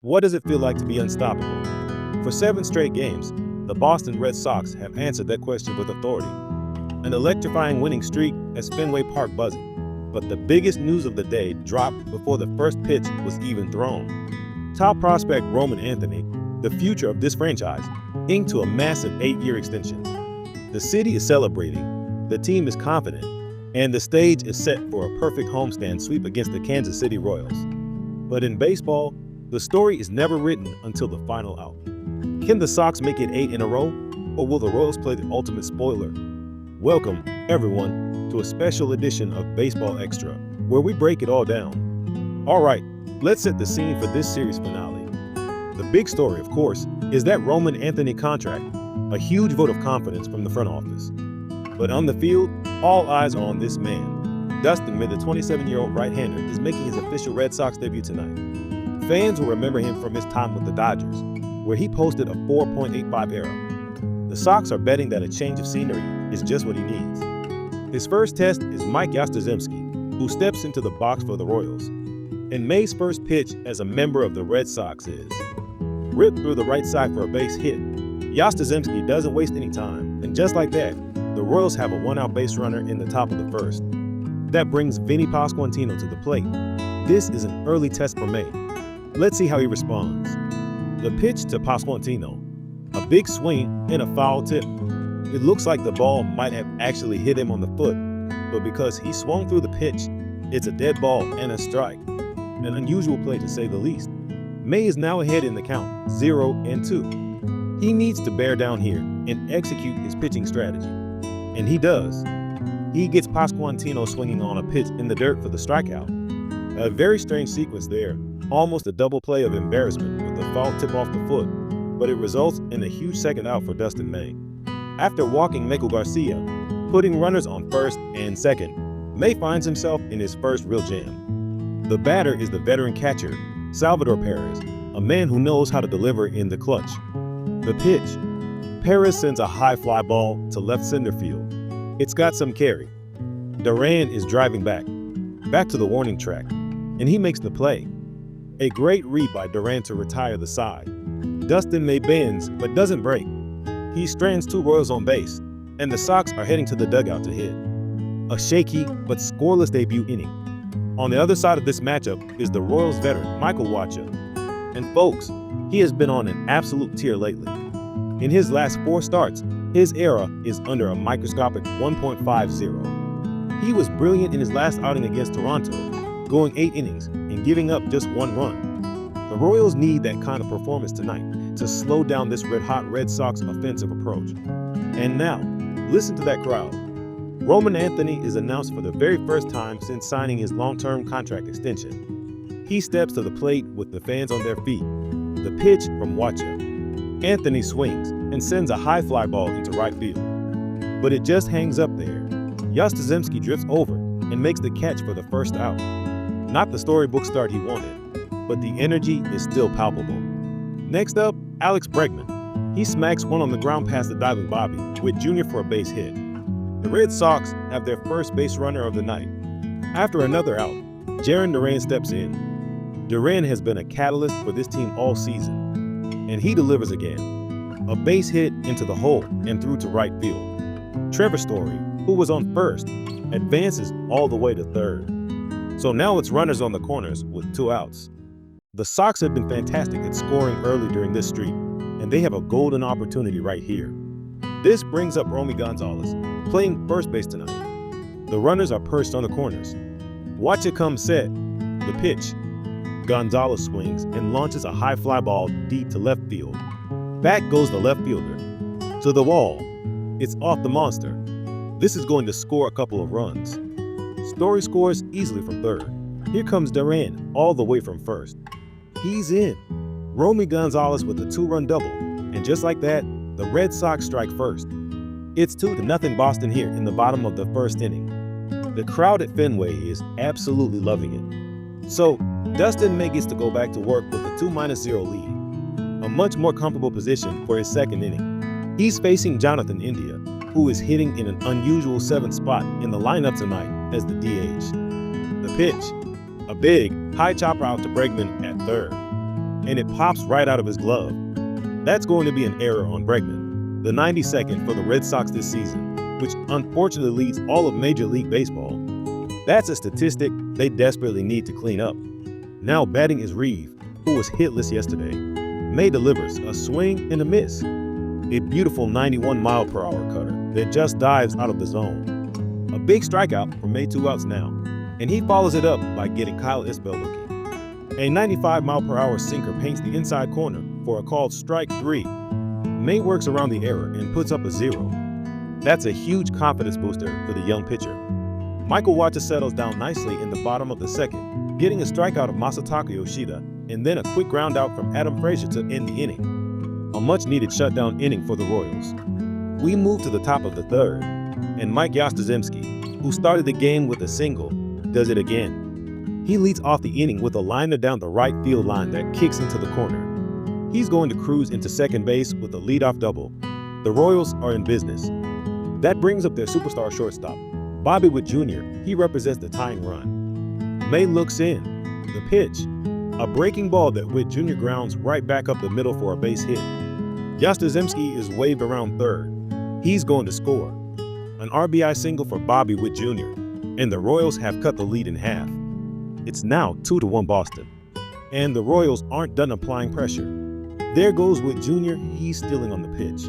What does it feel like to be unstoppable? For 7 straight games, the Boston Red Sox have answered that question with authority. An electrifying winning streak has Fenway Park buzzing. But the biggest news of the day dropped before the first pitch was even thrown. Top prospect Roman Anthony, the future of this franchise, inked to a massive 8-year extension. The city is celebrating, the team is confident, and the stage is set for a perfect homestand sweep against the Kansas City Royals. But in baseball, the story is never written until the final out. Can the Sox make it 8 in a row, or will the Royals play the ultimate spoiler? Welcome, everyone, to a special edition of Baseball Extra, where we break it all down. All right, let's set the scene for this series finale. The big story, of course, is that Roman Anthony contract, a huge vote of confidence from the front office. But on the field, all eyes are on this man. Dustin May, the 27-year-old right-hander, is making his official Red Sox debut tonight. Fans will remember him from his time with the Dodgers, where he posted a 4.85 ERA. The Sox are betting that a change of scenery is just what he needs. His first test is Mike Yastrzemski, who steps into the box for the Royals. And May's first pitch as a member of the Red Sox is ripped through the right side for a base hit. Yastrzemski doesn't waste any time, and just like that, the Royals have a 1-out base runner in the top of the first. That brings Vinny Pasquantino to the plate. This is an early test for May. Let's see how he responds. The pitch to Pasquantino, a big swing and a foul tip. It looks like the ball might have actually hit him on the foot, but because he swung through the pitch, it's a dead ball and a strike. An unusual play to say the least. May is now ahead in the count, 0-2. He needs to bear down here and execute his pitching strategy. And he does. He gets Pasquantino swinging on a pitch in the dirt for the strikeout. A very strange sequence there, almost a double play of embarrassment with the foul tip off the foot, but it results in a huge second out for Dustin May. After walking Michael Garcia, putting runners on first and second, May finds himself in his first real jam. The batter is the veteran catcher, Salvador Perez, a man who knows how to deliver in the clutch. The pitch. Perez sends a high fly ball to left center field. It's got some carry. Duran is driving back to the warning track, and he makes the play. A great read by Duran to retire the side. Dustin May bends, but doesn't break. He strands 2 Royals on base, and the Sox are heading to the dugout to hit. A shaky but scoreless debut inning. On the other side of this matchup is the Royals veteran Michael Wacha. And folks, he has been on an absolute tear lately. In his last 4 starts, his ERA is under a microscopic 1.50. He was brilliant in his last outing against Toronto, going 8 innings and giving up just 1 run. The Royals need that kind of performance tonight to slow down this red-hot Red Sox offensive approach. And now, listen to that crowd. Roman Anthony is announced for the very first time since signing his long-term contract extension. He steps to the plate with the fans on their feet. The pitch from Wacha. Anthony swings and sends a high fly ball into right field. But it just hangs up there. Yastrzemski drifts over and makes the catch for the first out. Not the storybook start he wanted, but the energy is still palpable. Next up, Alex Bregman. He smacks one on the ground past the diving Bobby, with Junior for a base hit. The Red Sox have their first base runner of the night. After another out, Jarren Duran steps in. Duran has been a catalyst for this team all season, and he delivers again. A base hit into the hole and through to right field. Trevor Story, who was on first, advances all the way to third. So now it's runners on the corners with 2 outs. The Sox have been fantastic at scoring early during this streak, and they have a golden opportunity right here. This brings up Romy Gonzalez, playing first base tonight. The runners are perched on the corners. Wacha comes set. The pitch. Gonzalez swings and launches a high fly ball deep to left field. Back goes the left fielder. To the wall. It's off the monster. This is going to score a couple of runs. Story scores easily from third. Here comes Duran all the way from first. He's in. Romy Gonzalez with a 2-run double. And just like that, the Red Sox strike first. It's 2-0 Boston here in the bottom of the first inning. The crowd at Fenway is absolutely loving it. So, Dustin May gets to go back to work with a 2-0 lead. A much more comfortable position for his second inning. He's facing Jonathan India, who is hitting in an unusual 7th spot in the lineup tonight as the DH. The pitch. A big, high chopper out to Bregman at third. and it pops right out of his glove. That's going to be an error on Bregman, the 92nd for the Red Sox this season, which unfortunately leads all of Major League Baseball. That's a statistic they desperately need to clean up. Now batting is Reeve, who was hitless yesterday. May delivers a swing and a miss. A beautiful 91-mile-per-hour cutter that just dives out of the zone. A big strikeout for May, 2 outs now, and he follows it up by getting Kyle Isbell looking. A 95-mile-per-hour sinker paints the inside corner for a called strike 3. May works around the error and puts up a 0. That's a huge confidence booster for the young pitcher. Michael Wacha settles down nicely in the bottom of the second, getting a strikeout of Masataka Yoshida, and then a quick ground out from Adam Frazier to end the inning. A much-needed shutdown inning for the Royals. We move to the top of the third, and Mike Yastrzemski, who started the game with a single, does it again. He leads off the inning with a liner down the right field line that kicks into the corner. He's going to cruise into second base with a leadoff double. The Royals are in business. That brings up their superstar shortstop, Bobby Witt Jr. He represents the tying run. May looks in. The pitch. A breaking ball that Witt Jr. grounds right back up the middle for a base hit. Yastrzemski is waved around third. He's going to score. An RBI single for Bobby Witt Jr., and the Royals have cut the lead in half. It's now 2-1 Boston. And the Royals aren't done applying pressure. There goes Witt Jr., he's stealing on the pitch.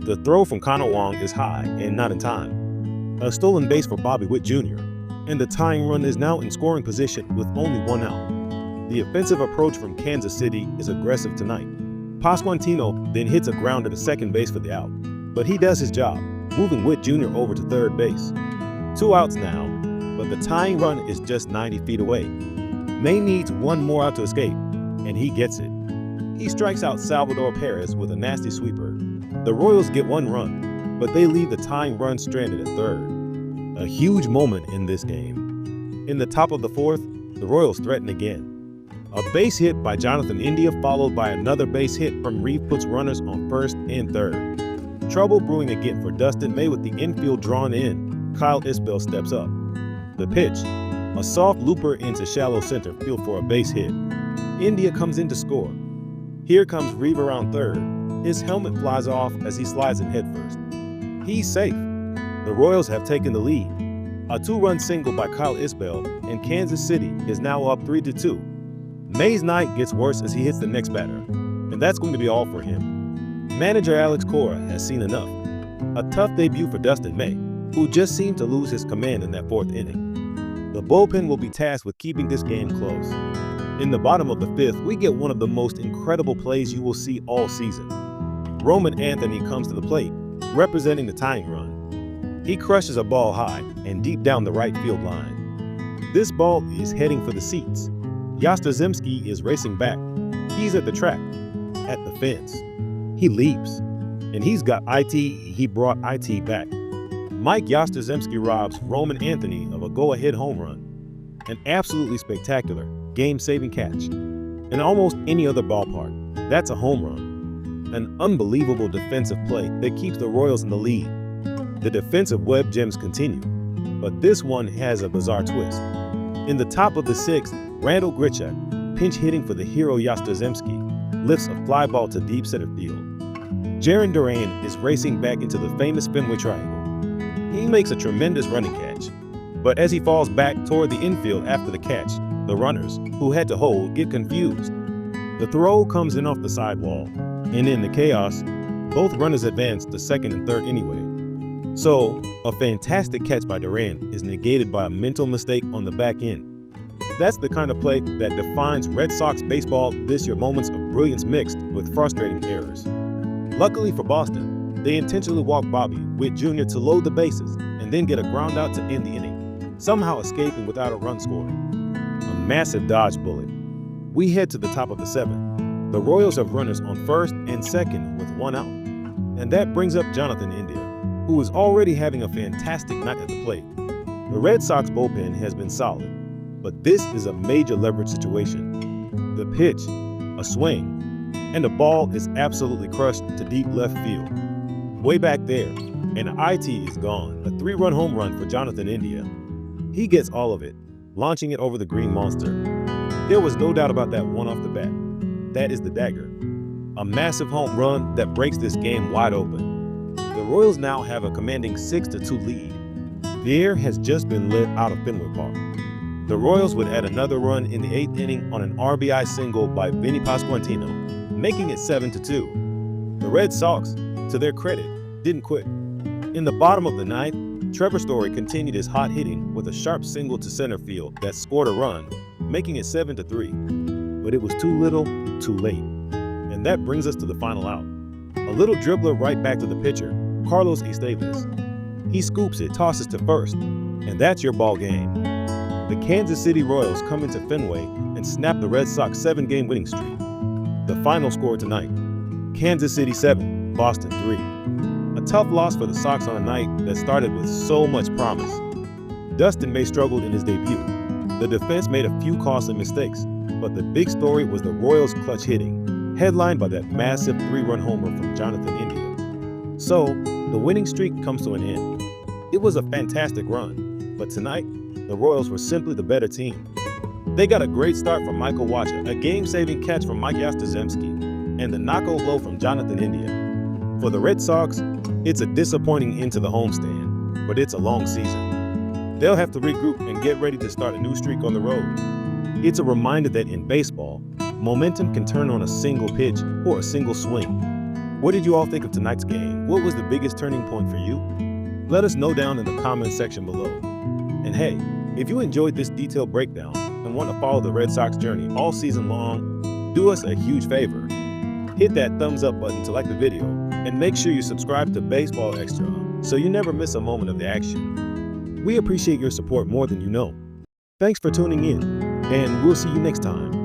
The throw from Connor Wong is high and not in time. A stolen base for Bobby Witt Jr., and the tying run is now in scoring position with only 1 out. The offensive approach from Kansas City is aggressive tonight. Pasquantino then hits a grounder to second base for the out, but he does his job, moving Witt Jr. over to third base. 2 outs now, but the tying run is just 90 feet away. May needs 1 more out to escape, and he gets it. He strikes out Salvador Perez with a nasty sweeper. The Royals get 1 run, but they leave the tying run stranded at third. A huge moment in this game. In the top of the 4th, the Royals threaten again. A base hit by Jonathan India followed by another base hit from Reeve puts runners on first and third. Trouble brewing again for Dustin May with the infield drawn in. Kyle Isbell steps up. The pitch, a soft looper into shallow center field for a base hit. India comes in to score. Here comes Reeve around third. His helmet flies off as he slides in headfirst. He's safe. The Royals have taken the lead. A 2-run single by Kyle Isbell, and Kansas City is now up 3-2. May's night gets worse as he hits the next batter, and that's going to be all for him. Manager Alex Cora has seen enough. A tough debut for Dustin May, who just seemed to lose his command in that 4th inning. The bullpen will be tasked with keeping this game close. In the bottom of the 5th, we get one of the most incredible plays you will see all season. Roman Anthony comes to the plate, representing the tying run. He crushes a ball high and deep down the right field line. This ball is heading for the seats. Yastrzemski is racing back. He's at the track, at the fence. He leaps, and he's got IT. He brought IT back. Mike Yastrzemski robs Roman Anthony of a go-ahead home run. An absolutely spectacular, game-saving catch. In almost any other ballpark, that's a home run. An unbelievable defensive play that keeps the Royals in the lead. The defensive web gems continue, but this one has a bizarre twist. In the top of the 6th, Randall Grichuk, pinch hitting for the hero Yastrzemski, lifts a fly ball to deep center field. Jarren Duran is racing back into the famous Fenway Triangle. He makes a tremendous running catch, but as he falls back toward the infield after the catch, the runners, who had to hold, get confused. The throw comes in off the sidewall, and in the chaos, both runners advance to second and third anyway. So, a fantastic catch by Duran is negated by a mental mistake on the back end. That's the kind of play that defines Red Sox baseball this year, moments of brilliance mixed with frustrating errors. Luckily for Boston, they intentionally walk Bobby Witt Jr. to load the bases and then get a ground out to end the inning, somehow escaping without a run scored. A massive dodge bullet. We head to the top of the 7th. The Royals have runners on first and second with 1 out. And that brings up Jonathan India, who is already having a fantastic night at the plate. The Red Sox bullpen has been solid, but this is a major leverage situation. The pitch, a swing, and the ball is absolutely crushed to deep left field. Way back there, and IT is gone, a 3-run home run for Jonathan India. He gets all of it, launching it over the green monster. There was no doubt about that one off the bat. that is the dagger. A massive home run that breaks this game wide open. The Royals now have a commanding 6-2 lead. The air has just been lit out of Fenway Park. The Royals would add another run in the 8th inning on an RBI single by Vinny Pasquantino, making it 7-2. The Red Sox, to their credit, didn't quit. In the bottom of the 9th, Trevor Story continued his hot hitting with a sharp single to center field that scored a run, making it 7-3. But it was too little, too late. And that brings us to the final out. A little dribbler right back to the pitcher, Carlos Estevez. He scoops it, tosses to first, and that's your ball game. The Kansas City Royals come into Fenway and snap the Red Sox 7-game winning streak. The final score tonight, Kansas City 7, Boston 3. A tough loss for the Sox on a night that started with so much promise. Dustin May struggled in his debut. The defense made a few costly mistakes, but the big story was the Royals' clutch hitting, headlined by that massive 3-run homer from Jonathan India. So, the winning streak comes to an end. It was a fantastic run, but tonight, the Royals were simply the better team. They got a great start from Michael Wacha, a game-saving catch from Mike Yastrzemski, and the knockout blow from Jonathan India. For the Red Sox, it's a disappointing end to the homestand, but it's a long season. They'll have to regroup and get ready to start a new streak on the road. It's a reminder that in baseball, momentum can turn on a single pitch or a single swing. What did you all think of tonight's game? What was the biggest turning point for you? Let us know down in the comments section below. And hey, if you enjoyed this detailed breakdown and want to follow the Red Sox journey all season long, do us a huge favor. Hit that thumbs up button to like the video, and make sure you subscribe to Baseball Extra so you never miss a moment of the action. We appreciate your support more than you know. Thanks for tuning in, and we'll see you next time.